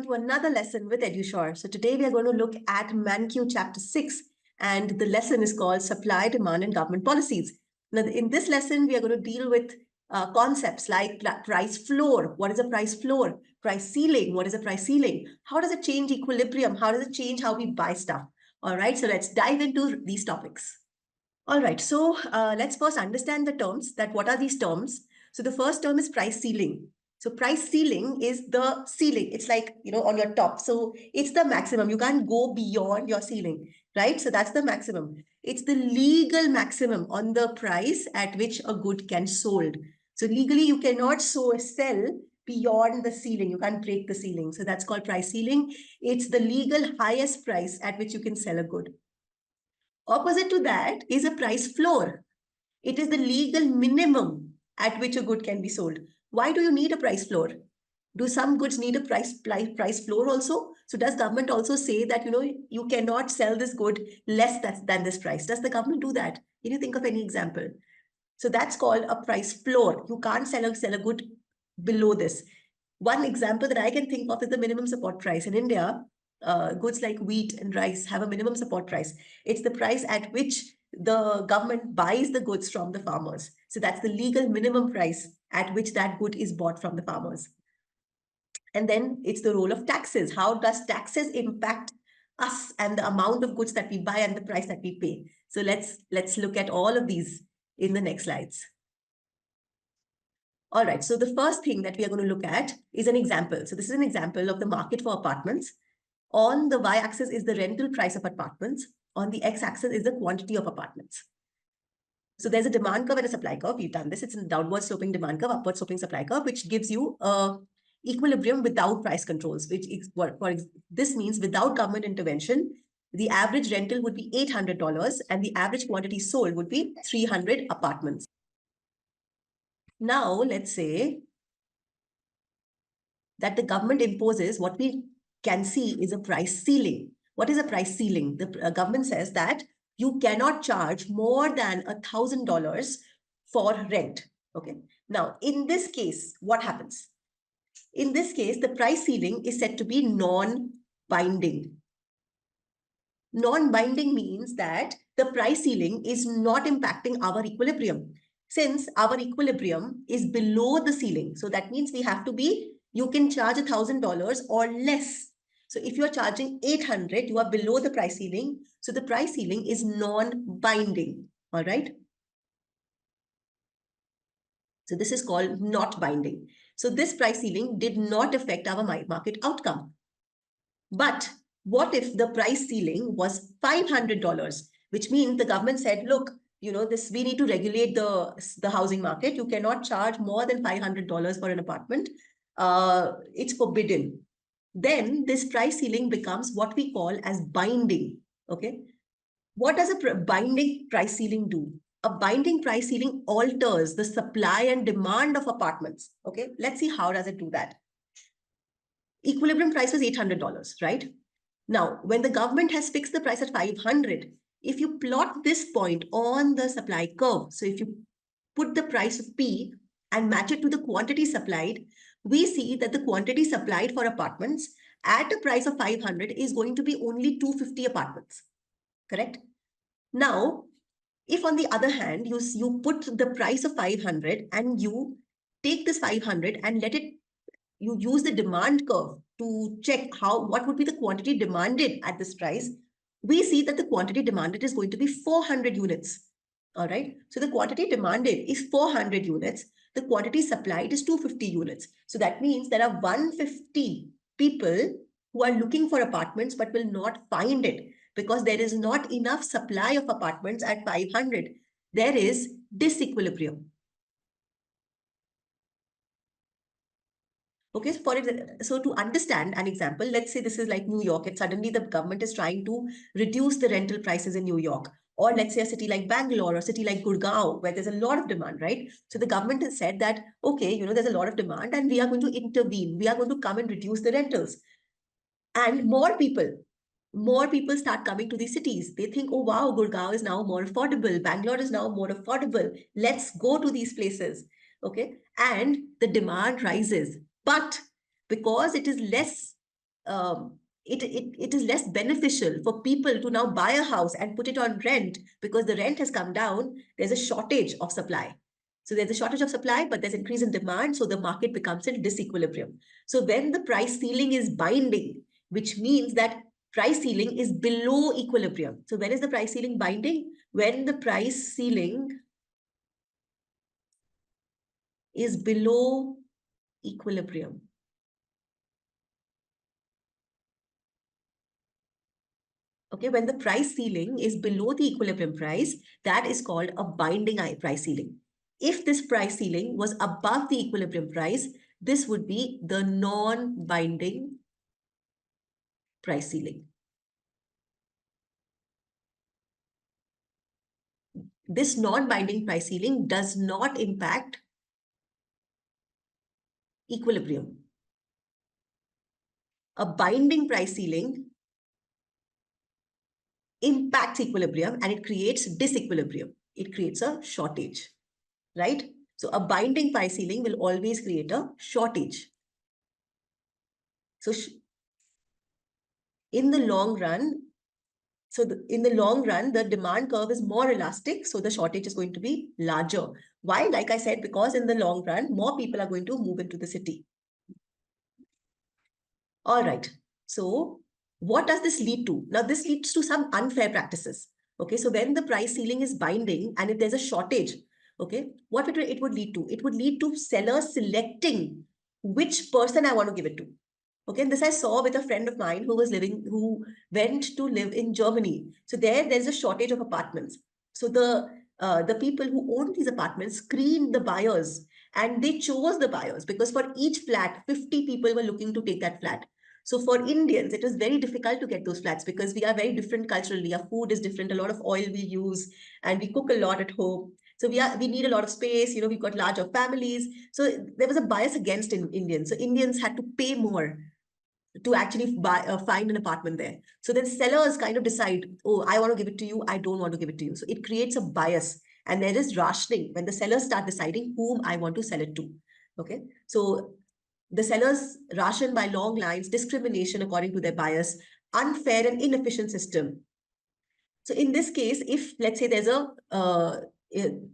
to another lesson with EduSure. So today we are going to look at Mankiw chapter 6, and the lesson is called Supply, Demand and Government Policies. Now, in this lesson, we are going to deal with concepts like price floor. What is a price floor? Price ceiling. What is a price ceiling? How does it change equilibrium? How does it change how we buy stuff? All right, so let's dive into these topics. All right, so let's first understand the terms. That what are these terms? So the first term is price ceiling. So price ceiling is the ceiling. It's like, on your top. So it's the maximum. You can't go beyond your ceiling, right? So that's the maximum. It's the legal maximum on the price at which a good can sold. So legally, you cannot sell beyond the ceiling. You can't break the ceiling. So that's called price ceiling. It's the legal highest price at which you can sell a good. Opposite to that is a price floor. It is the legal minimum at which a good can be sold. Why do you need a price floor? Do some goods need a price floor also? So does government also say that, you cannot sell this good less than this price? Does the government do that? Can you think of any example? So that's called a price floor. You can't sell a good below this. One example that I can think of is the minimum support price. In India, goods like wheat and rice have a minimum support price. It's the price at which the government buys the goods from the farmers. So that's the legal minimum price at which that good is bought from the farmers. And then it's the role of taxes. How does taxes impact us and the amount of goods that we buy and the price that we pay? So let's look at all of these in the next slides. All right, so the first thing that we are going to look at is an example. So this is an example of the market for apartments. On the y-axis is the rental price of apartments. On the x-axis is the quantity of apartments. So there's a demand curve and a supply curve. We've done this. It's a downward sloping demand curve, upward sloping supply curve, which gives you equilibrium without price controls, this means without government intervention, the average rental would be $800 and the average quantity sold would be 300 apartments. Now, let's say that the government imposes what we can see is a price ceiling. What is a price ceiling? The government says that you cannot charge more than $1,000 for rent. Okay. Now, in this case, what happens? In this case, the price ceiling is said to be non-binding. Non-binding means that the price ceiling is not impacting our equilibrium. Since our equilibrium is below the ceiling, so that means you can charge $1,000 or less. So if you are charging 800, you are below the price ceiling. So the price ceiling is non-binding. All right. So this is called not binding. So this price ceiling did not affect our market outcome. But what if the price ceiling was $500, which means the government said, look, we need to regulate the housing market. You cannot charge more than $500 for an apartment. It's forbidden. Then this price ceiling becomes what we call as binding. Okay. What does a binding price ceiling do? A binding price ceiling alters the supply and demand of apartments. Okay. Let's see how does it do that. Equilibrium price was $800, right? Now, when the government has fixed the price at 500, if you plot this point on the supply curve, so if you put the price of P and match it to the quantity supplied, we see that the quantity supplied for apartments at a price of 500 is going to be only 250 apartments, correct? Now, if on the other hand, you put the price of 500 and you take this 500 and you use the demand curve to check what would be the quantity demanded at this price, we see that the quantity demanded is going to be 400 units. All right. So the quantity demanded is 400 units. The quantity supplied is 250 units. So that means there are 150 people who are looking for apartments but will not find it because there is not enough supply of apartments at 500. There is disequilibrium. Okay, so to understand an example, let's say this is like New York, and suddenly the government is trying to reduce the rental prices in New York. Or let's say a city like Bangalore or a city like Gurgaon, where there's a lot of demand, right? So the government has said that, okay, there's a lot of demand and we are going to intervene. We are going to come and reduce the rentals. And more people start coming to these cities. They think, oh, wow, Gurgaon is now more affordable. Bangalore is now more affordable. Let's go to these places. Okay. And the demand rises. But because it is less it is less beneficial for people to now buy a house and put it on rent because the rent has come down. There's a shortage of supply. So there's a shortage of supply, but there's increase in demand. So the market becomes in disequilibrium. So when the price ceiling is binding, which means that price ceiling is below equilibrium. So when is the price ceiling binding? When the price ceiling is below equilibrium. Okay, when the price ceiling is below the equilibrium price, that is called a binding price ceiling. If this price ceiling was above the equilibrium price, this would be the non-binding price ceiling. This non-binding price ceiling does not impact equilibrium. A binding price ceiling impacts equilibrium and it creates disequilibrium. It creates a shortage, right? So a binding price ceiling will always create a shortage. So in the long run, in the long run, the demand curve is more elastic, so the shortage is going to be larger. Why? Like I said, because in the long run, more people are going to move into the city. All right. So what does this lead to? Now, this leads to some unfair practices. Okay, so when the price ceiling is binding and if there's a shortage, okay, what it would lead to? It would lead to sellers selecting which person I want to give it to. Okay, and this I saw with a friend of mine who went to live in Germany. So there's a shortage of apartments. So the people who own these apartments screened the buyers and they chose the buyers because for each flat, 50 people were looking to take that flat. So for Indians, it was very difficult to get those flats because we are very different culturally. Our food is different, a lot of oil we use, and we cook a lot at home. So we need a lot of space, we've got larger families. So there was a bias against Indians. So Indians had to pay more to actually find an apartment there. So then sellers kind of decide, oh, I want to give it to you, I don't want to give it to you. So it creates a bias and there is rationing when the sellers start deciding whom I want to sell it to. Okay, so the sellers ration by long lines, discrimination according to their bias, unfair and inefficient system. So in this case, if let's say there's a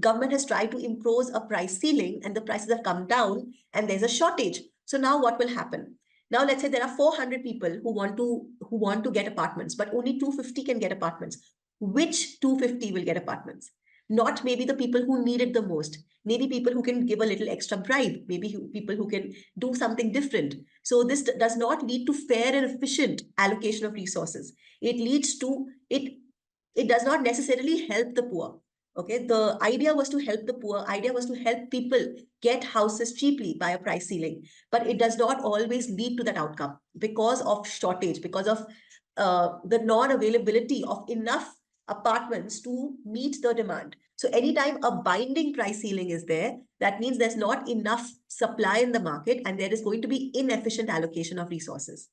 government has tried to impose a price ceiling and the prices have come down and there's a shortage. So now what will happen? Now let's say there are 400 people who want to get apartments, but only 250 can get apartments. Which 250 will get apartments? Not maybe the people who need it the most. Maybe people who can give a little extra bribe. Maybe people who can do something different. So this does not lead to fair and efficient allocation of resources. It leads to it does not necessarily help the poor. Okay, the idea was to help the poor, idea was to help people get houses cheaply by a price ceiling, but it does not always lead to that outcome because of shortage, because of the non-availability of enough apartments to meet the demand. So anytime a binding price ceiling is there, that means there's not enough supply in the market and there is going to be inefficient allocation of resources.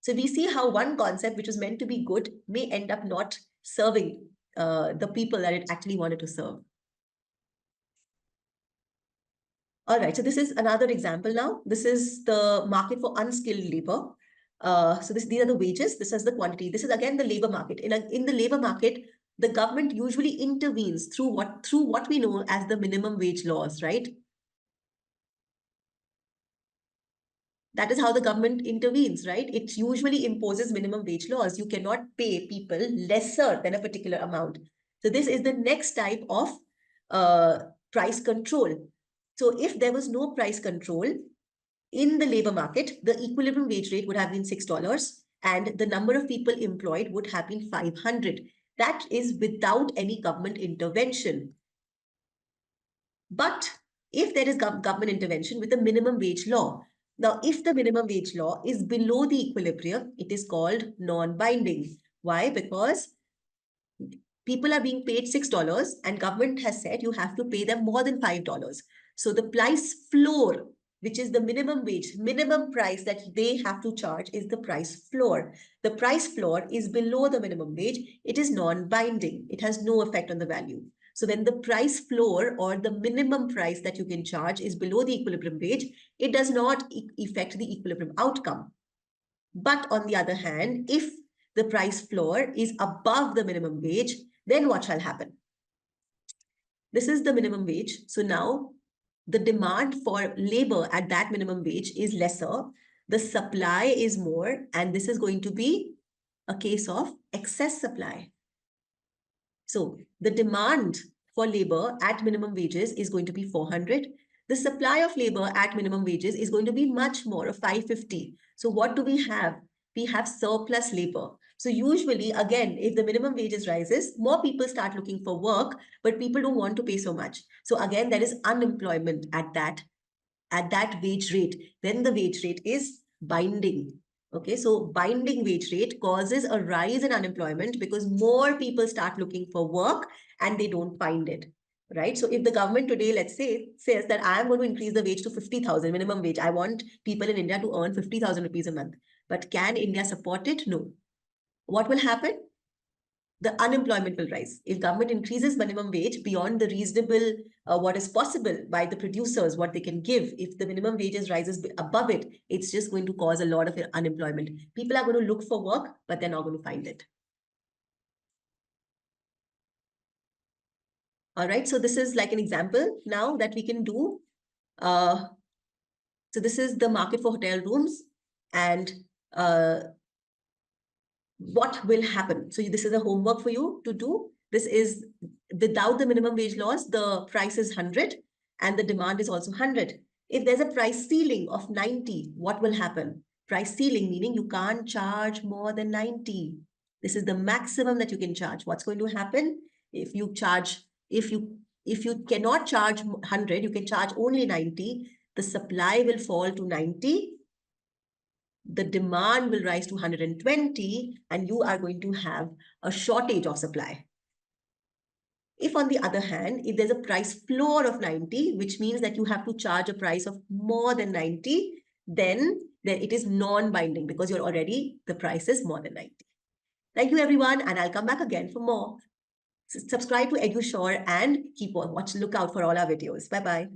So we see how one concept which was meant to be good may end up not serving the people that it actually wanted to serve. All right, so this is another example now. This is the market for unskilled labor. So these are the wages. This is the quantity. This is again the labor market. In the labor market, the government usually intervenes through what we know as the minimum wage laws, right? That is how the government intervenes, right? It usually imposes minimum wage laws. You cannot pay people lesser than a particular amount. So this is the next type of price control. So if there was no price control in the labor market, the equilibrium wage rate would have been $6 and the number of people employed would have been 500. That is without any government intervention. But if there is government intervention with a minimum wage law, now, if the minimum wage law is below the equilibrium, it is called non-binding. Why? Because people are being paid $6 and government has said you have to pay them more than $5. So the price floor, which is the minimum wage, minimum price that they have to charge is the price floor. The price floor is below the minimum wage. It is non-binding. It has no effect on the value. So when the price floor or the minimum price that you can charge is below the equilibrium wage, it does not affect the equilibrium outcome. But on the other hand, if the price floor is above the minimum wage, then what shall happen? This is the minimum wage. So now the demand for labor at that minimum wage is lesser, the supply is more, and this is going to be a case of excess supply. So the demand for labor at minimum wages is going to be 400. The supply of labor at minimum wages is going to be much more, of 550. So what do we have? We have surplus labor. So usually, again, if the minimum wages rises, more people start looking for work, but people don't want to pay so much. So again, there is unemployment at that wage rate. Then the wage rate is binding. Okay, so binding wage rate causes a rise in unemployment because more people start looking for work and they don't find it, right? So if the government today, let's say, says that I am going to increase the wage to 50,000 minimum wage, I want people in India to earn 50,000 rupees a month. But can India support it? No. What will happen? The unemployment will rise. If government increases minimum wage beyond the reasonable, what is possible by the producers, what they can give, if the minimum wages rises above it, it's just going to cause a lot of unemployment. People are going to look for work, but they're not going to find it. All right, so this is like an example now that we can do. So this is the market for hotel rooms, and what will happen. So this is a homework for you to do. This is without the minimum wage laws, the price is 100 and the demand is also 100. If there's a price ceiling of 90, what will happen? Price ceiling meaning you can't charge more than 90. This is the maximum that you can charge. What's going to happen if you cannot charge 100, you can charge only 90, the supply will fall to 90, the demand will rise to 120, and you are going to have a shortage of supply. If on the other hand, if there's a price floor of 90, which means that you have to charge a price of more than 90, then it is non-binding because the price is more than 90. Thank you, everyone, and I'll come back again for more. Subscribe to EduSure and look out for all our videos. Bye-bye.